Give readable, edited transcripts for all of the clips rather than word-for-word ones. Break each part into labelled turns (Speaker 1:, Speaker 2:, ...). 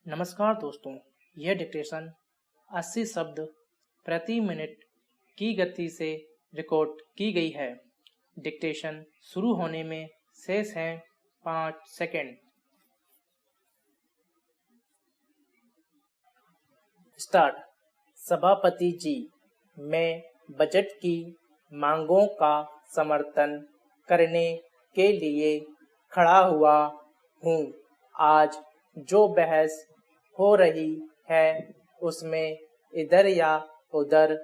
Speaker 1: नमस्कार दोस्तों, यह डिक्टेशन 80 शब्द प्रति मिनट की गति से रिकॉर्ड की गई है। डिक्टेशन शुरू होने में शेष हैं 5 सेकंड। स्टार्ट। सभापति जी, मैं बजट की मांगों का समर्थन करने के लिए खड़ा हुआ हूँ। आज जो बहस हो रही है उसमें इधर या उधर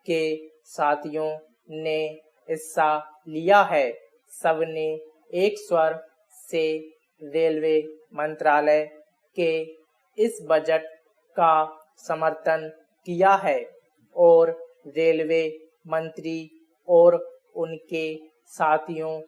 Speaker 1: के साथियों ने हिस्सा लिया है। सबने एक स्वर से रेलवे मंत्रालय के इस बजट का समर्थन किया है और रेलवे मंत्री और उनके साथियों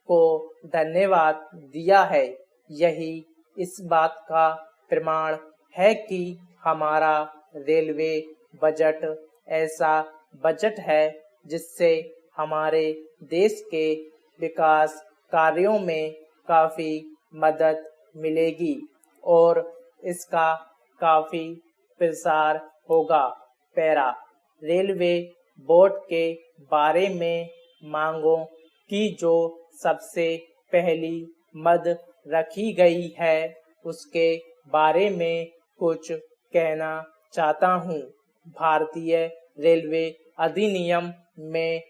Speaker 1: को धन्यवाद दिया है। यही इस बात का प्रमाण है कि हमारा रेलवे बजट ऐसा बजट है जिससे हमारे देश के विकास कार्यों में काफ़ी मदद मिलेगी और इसका काफ़ी प्रसार होगा। पैरा। रेलवे बोर्ड के बारे में मांगों की जो सबसे पहली मद रखी गई है उसके बारे में कुछ कहना चाहता हूँ। भारतीय रेलवे अधिनियम में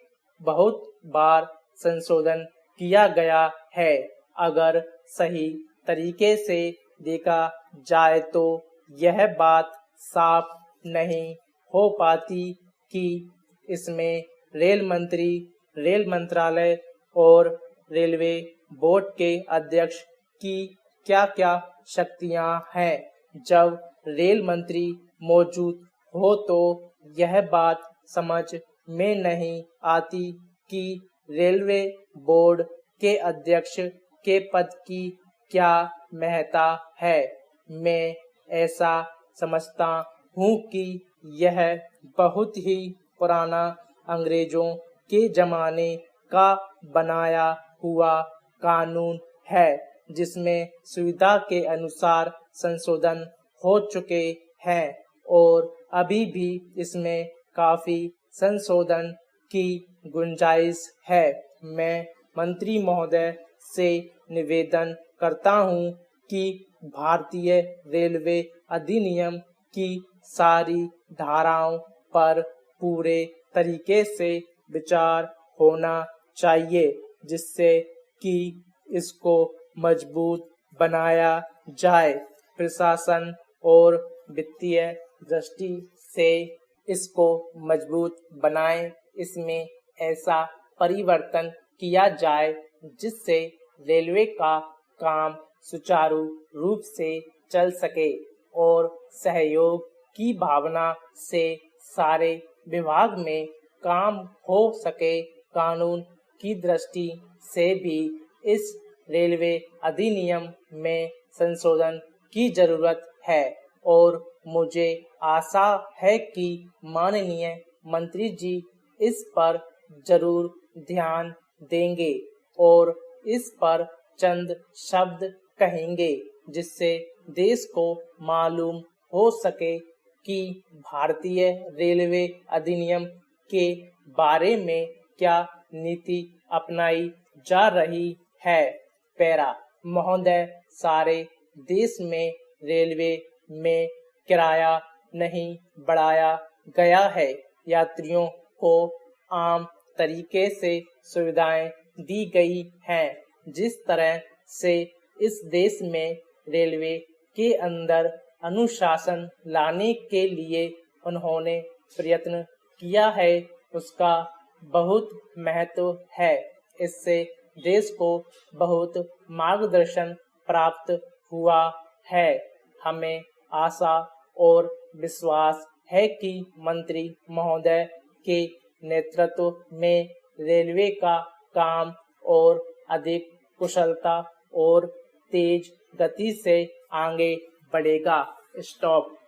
Speaker 1: बहुत बार संशोधन किया गया है। अगर सही तरीके से देखा जाए तो यह बात साफ नहीं हो पाती कि इसमें रेल मंत्री, रेल मंत्रालय और रेलवे बोर्ड के अध्यक्ष की क्या-क्या शक्तियां हैं। जब रेल मंत्री मौजूद हो तो यह बात समझ में नहीं आती कि रेलवे बोर्ड के अध्यक्ष के पद की क्या महत्ता है। मैं ऐसा समझता हूँ कि यह बहुत ही पुराना अंग्रेजों के जमाने का बनाया हुआ कानून है जिसमें सुविधा के अनुसार संशोधन हो चुके हैं और अभी भी इसमें काफी संशोधन की गुंजाइश है। मैं मंत्री महोदय से निवेदन करता हूँ कि भारतीय रेलवे अधिनियम की सारी धाराओं पर पूरे तरीके से विचार होना चाहिए जिससे कि इसको मजबूत बनाया जाए। प्रशासन और वित्तीय दृष्टि से इसको मजबूत बनाएं। इसमें ऐसा परिवर्तन किया जाए जिससे रेलवे का काम सुचारू रूप से चल सके और सहयोग की भावना से सारे विभाग में काम हो सके। कानून की दृष्टि से भी इस रेलवे अधिनियम में संशोधन की जरूरत है और मुझे आशा है कि माननीय मंत्री जी इस पर जरूर ध्यान देंगे और इस पर चंद शब्द कहेंगे जिससे देश को मालूम हो सके कि भारतीय रेलवे अधिनियम के बारे में क्या नीति अपनाई जा रही है। पैरा। महोदय, सारे देश में रेलवे में किराया नहीं बढ़ाया गया है। यात्रियों को आम तरीके से सुविधाएं दी गई हैं। जिस तरह से इस देश में रेलवे के अंदर अनुशासन लाने के लिए उन्होंने प्रयत्न किया है उसका बहुत महत्व है। इससे देश को बहुत मार्गदर्शन प्राप्त हुआ है। हमें आशा और विश्वास है कि मंत्री महोदय के नेतृत्व में रेलवे का काम और अधिक कुशलता और तेज गति से आगे बढ़ेगा। स्टॉप।